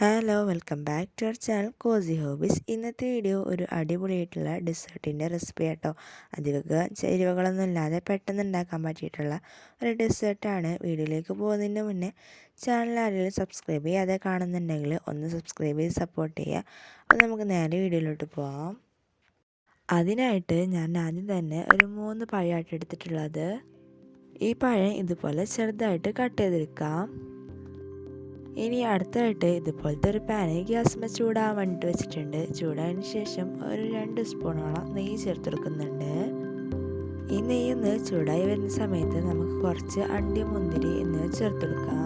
Hello welcome back to our channel Cosy Hobbies. ഇന്നത്തെ video ഒരു അടിപൊളിയായിട്ടുള്ള ഡെസേർട്ടിൻ്റെ റെസിപ്പി ആട്ടോ. അധികം ചേരുവകളൊന്നും ഇല്ലാതെ പെട്ടെന്ന് ഉണ്ടാക്കാൻ പറ്റിയിട്ടുള്ള ഒരു ഡെസേർട്ടാണ്. വീഡിയോയിലേക്ക് പോകുന്നതിന് മുന്നേ ചാനൽ ആരെങ്കിലും സബ്സ്ക്രൈബ് ചെയ്യാതെ കാണുന്നുണ്ടെങ്കിൽ ഒന്ന് സബ്സ്ക്രൈബ് ചെയ്ത് സപ്പോർട്ട് ചെയ്യുക. അപ്പോൾ നമുക്ക് നേരെ വീഡിയോയിലോട്ട് പോകാം. അതിനായിട്ട് ഞാൻ ആദ്യം തന്നെ ഒരു 3 പഴമായിട്ട് എടുത്തിട്ടുള്ളത്. ഈ പഴം ഇതുപോലെ ചെറുതായിട്ട് കട്ട് ചെയ്തെടുക്കാം. ഇനി അടുത്തായിട്ട് ഇതുപോലത്തെ ഒരു പാന് ഗ്യാസ്മ ചൂടാൻ വേണ്ടിയിട്ട് വെച്ചിട്ടുണ്ട്. ചൂടായതിന് ശേഷം ഒരു 2 സ്പൂണോളം നെയ്യ് ചേർത്തെടുക്കുന്നുണ്ട്. ഈ നെയ്യൊന്ന് ചൂടായി വരുന്ന സമയത്ത് നമുക്ക് കുറച്ച് അണ്ടി മുന്തിരി എന്നിവ ചേർത്തെടുക്കാം.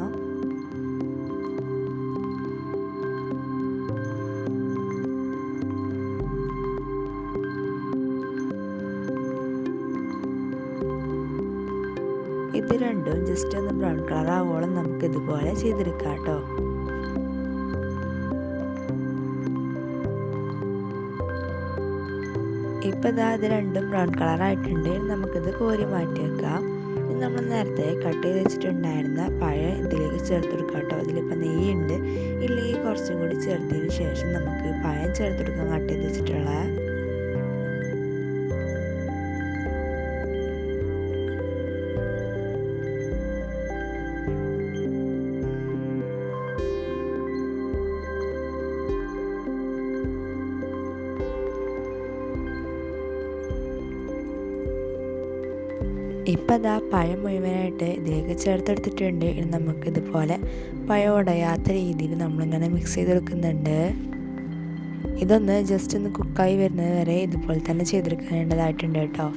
ഇത് രണ്ടും ജസ്റ്റ് ഒന്ന് ബ്രൗൺ കളർ ആവോളം നമുക്ക് ഇതുപോലെ ചെയ്തെടുക്കാം കേട്ടോ. ഇപ്പോൾ ഇത് രണ്ടും ബ്രൗൺ കളർ ആയിട്ടുണ്ട്. നമുക്കിത് കോരി മാറ്റി വെക്കാം. ഇനി നമ്മൾ നേരത്തെ കട്ട് ചെയ്ത് വെച്ചിട്ടുണ്ടായിരുന്ന പഴം ഇതിലേക്ക് ചേർത്തെടുക്കാം കേട്ടോ. അതിലിപ്പോൾ നെയ്യുണ്ട്, ഇല്ലെങ്കിൽ കുറച്ചും കൂടി ചേർത്തതിന് ശേഷം നമുക്ക് പഴം ചേർത്തെടുക്കാം. കട്ട് ചെയ്ത് വെച്ചിട്ടുള്ള ഇപ്പം പഴം മുഴുവനായിട്ട് ഇതിലേക്ക് ചേർത്തെടുത്തിട്ടുണ്ട്. ഇനി നമുക്കിതുപോലെ പഴം ഉടയാത്ത രീതിയിൽ നമ്മളിങ്ങനെ മിക്സ് ചെയ്തെടുക്കുന്നുണ്ട്. ഇതൊന്ന് ജസ്റ്റ് ഒന്ന് കുക്കായി വരുന്നത് വരെ ഇതുപോലെ തന്നെ ചെയ്തെടുക്കേണ്ടതായിട്ടുണ്ട് കേട്ടോ.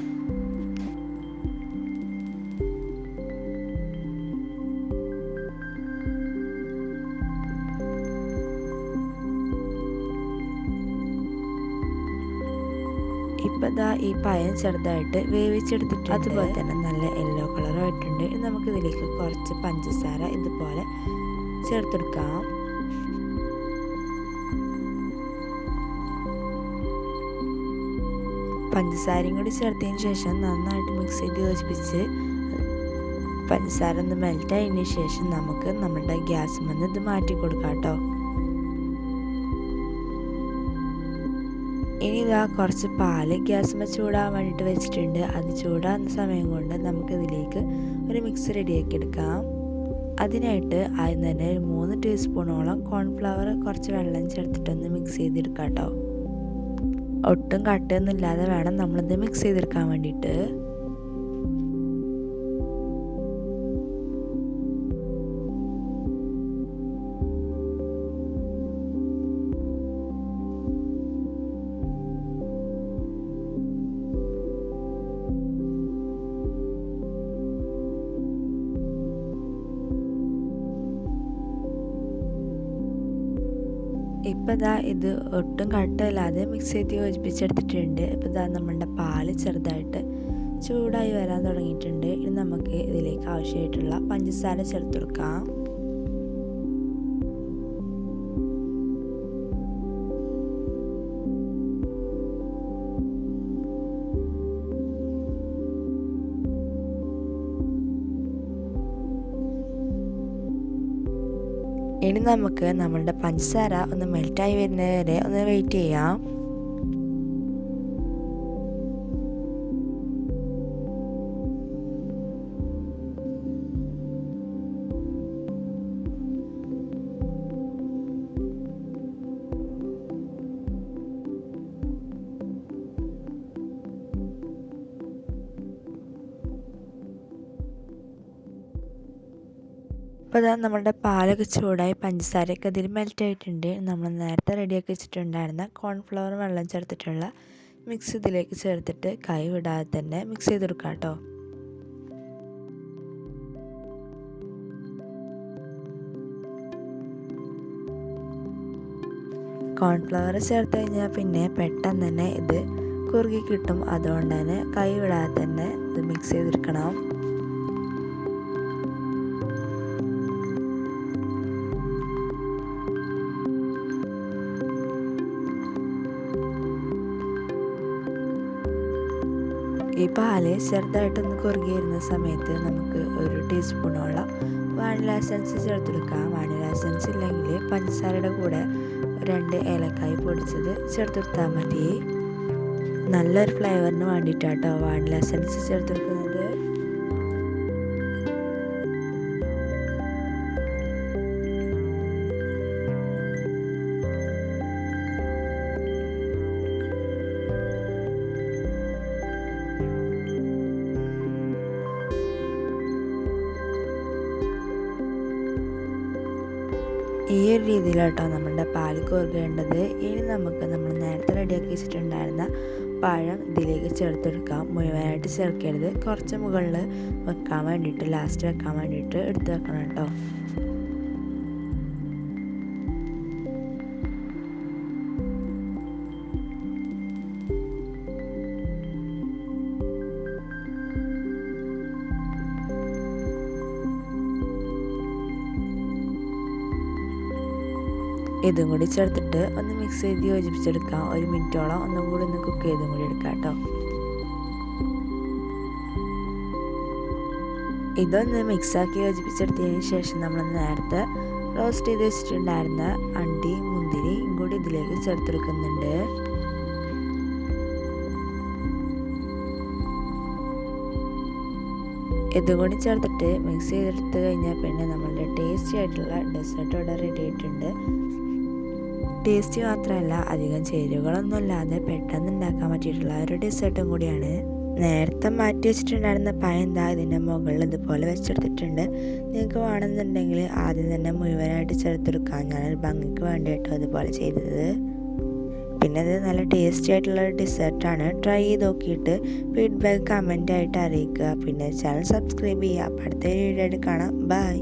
ഇപ്പം ഈ പഴം ചെറുതായിട്ട് വേവിച്ചെടുത്തിട്ട് അതുപോലെ തന്നെ നല്ല യെല്ലോ കളറായിട്ടുണ്ട്. നമുക്കിതിലേക്ക് കുറച്ച് പഞ്ചസാര ഇതുപോലെ ചേർത്തെടുക്കാം. പഞ്ചസാരയും കൂടി ചേർത്തതിന് ശേഷം നന്നായിട്ട് മിക്സ് ചെയ്ത് യോജിപ്പിച്ച് പഞ്ചസാര ഒന്ന് മെൽറ്റായതിന് ശേഷം നമുക്ക് നമ്മുടെ ഗ്യാസിൽ നിന്ന് ഇത് മാറ്റി കൊടുക്കാം കേട്ടോ. ഇനി കുറച്ച് പാല് ഗ്യാസ്മ ചൂടാൻ വേണ്ടിയിട്ട് വെച്ചിട്ടുണ്ട്. അത് ചൂടാകുന്ന സമയം കൊണ്ട് നമുക്കിതിലേക്ക് ഒരു മിക്സ് റെഡിയാക്കി എടുക്കാം. അതിനായിട്ട് ആദ്യം തന്നെ ഒരു 3 ടീസ്പൂണോളം കോൺഫ്ലവർ കുറച്ച് വെള്ളം ചേർത്തിട്ടൊന്ന് മിക്സ് ചെയ്തെടുക്കാം കേട്ടോ. ഒട്ടും കട്ടയൊന്നും ഇല്ലാതെ വേണം നമ്മളിത് മിക്സ് ചെയ്തെടുക്കാൻ വേണ്ടിയിട്ട്. ഇപ്പം ഇത് ഒട്ടും കട്ടയില്ലാതെ മിക്സ് ചെയ്ത് യോജിപ്പിച്ചെടുത്തിട്ടുണ്ട്. ഇപ്പം നമ്മളുടെ പാല് ചെറുതായിട്ട് ചൂടായി വരാൻ തുടങ്ങിയിട്ടുണ്ട്. ഇനി നമുക്ക് ഇതിലേക്ക് ആവശ്യമായിട്ടുള്ള പഞ്ചസാര ചേർത്ത് കൊടുക്കാം. ഇനി നമുക്ക് നമ്മളുടെ പഞ്ചസാര ഒന്ന് മെൽറ്റായി വരുന്നത് വരെ ഒന്ന് വെയിറ്റ് ചെയ്യാം. അപ്പോൾ നമ്മളുടെ പാലൊക്കെ ചൂടായി പഞ്ചസാരയൊക്കെ അതിൽ മെൽറ്റായിട്ടുണ്ട്. നമ്മൾ നേരത്തെ റെഡിയാക്കി വെച്ചിട്ടുണ്ടായിരുന്ന കോൺഫ്ലവർ വെള്ളം ചേർത്തിട്ടുള്ള മിക്സ് ഇതിലേക്ക് ചേർത്തിട്ട് കൈ വിടാതെ തന്നെ മിക്സ് ചെയ്ത് കൊടുക്കാം കേട്ടോ. കോൺഫ്ലവർ ചേർത്ത് കഴിഞ്ഞാൽ പിന്നെ പെട്ടെന്ന് തന്നെ ഇത് കുറുകി കിട്ടും. അതുകൊണ്ട് തന്നെ കൈ വിടാതെ തന്നെ ഇത് മിക്സ് ചെയ്തെടുക്കണം. ഈ പാല് ചെറുതായിട്ടൊന്ന് കുറുകി വരുന്ന സമയത്ത് നമുക്ക് 1 ടീസ്പൂണോളം വാനില എസൻസ് ചേർത്തെടുക്കാം. വാനില എസൻസ് ഇല്ലെങ്കിൽ പഞ്ചസാരയുടെ കൂടെ 2 ഏലക്കായ് പൊടിച്ചത് ചേർത്തെടുത്താൽ മതി. നല്ലൊരു ഫ്ലേവറിന് വേണ്ടിയിട്ടാട്ടോ വാനില എസൻസ് ചേർത്തെടുക്കുന്നത്. ഈ ഒരു രീതിയിലാട്ടോ നമ്മുടെ പാല് കോർക്കേണ്ടത്. ഇനി നമുക്ക് നമ്മൾ നേരത്തെ റെഡിയാക്കി വെച്ചിട്ടുണ്ടായിരുന്ന പഴം ഇതിലേക്ക് ചേർത്തെടുക്കാം. മുഴുവനായിട്ട് ചേർക്കരുത്, കുറച്ച് മുകളിൽ വെക്കാൻ വേണ്ടിയിട്ട്, ലാസ്റ്റ് വെക്കാൻ വേണ്ടിയിട്ട് എടുത്ത് വെക്കണം കേട്ടോ. ഇതും കൂടി ചേർത്തിട്ട് ഒന്ന് മിക്സ് ചെയ്ത് യോജിപ്പിച്ചെടുക്കാം. 1 മിനിറ്റോളം ഒന്നും കൂടി ഒന്ന് കുക്ക് ചെയ്തും കൂടി എടുക്കാം കേട്ടോ. ഇതൊന്ന് മിക്സാക്കി യോജിപ്പിച്ചെടുത്തതിന് ശേഷം നമ്മൾ നേരത്തെ റോസ്റ്റ് ചെയ്ത് വെച്ചിട്ടുണ്ടായിരുന്ന അണ്ടി മുന്തിരി കൂടി ഇതിലേക്ക് ചേർത്തെടുക്കുന്നുണ്ട്. ഇതും കൂടി ചേർത്തിട്ട് മിക്സ് ചെയ്തെടുത്ത് കഴിഞ്ഞാൽ പിന്നെ നമ്മളുടെ ടേസ്റ്റി ആയിട്ടുള്ള ഡെസേർട്ട് ഇവിടെ റെഡി ആയിട്ടുണ്ട്. ടേസ്റ്റി മാത്രമല്ല, അധികം ചേരുവകളൊന്നും ഇല്ലാതെ പെട്ടെന്ന് ഉണ്ടാക്കാൻ പറ്റിയിട്ടുള്ള ഒരു ഡെസേർട്ടും കൂടിയാണ്. നേരത്തെ മാറ്റി വെച്ചിട്ടുണ്ടായിരുന്ന പഴം എന്താ ഇതിൻ്റെ മുകളിൽ ഇതുപോലെ വെച്ചെടുത്തിട്ടുണ്ട്. നിങ്ങൾക്ക് വേണമെന്നുണ്ടെങ്കിൽ ആദ്യം തന്നെ മുഴുവനായിട്ട് ചേർത്തെടുക്കാം. ഞാനൊരു ഭംഗിക്ക് വേണ്ടിയിട്ടോ അതുപോലെ ചെയ്തത്. പിന്നെ ഇത് നല്ല ടേസ്റ്റി ആയിട്ടുള്ള ഡെസേർട്ടാണ്. ട്രൈ ചെയ്ത് നോക്കിയിട്ട് ഫീഡ്ബാക്ക് കമൻ്റ് ആയിട്ട് അറിയിക്കുക. പിന്നെ ചാനൽ സബ്സ്ക്രൈബ് ചെയ്യുക. അപ്പോൾ അടുത്ത വീഡിയോ ആയിട്ട് കാണാം. ബൈ.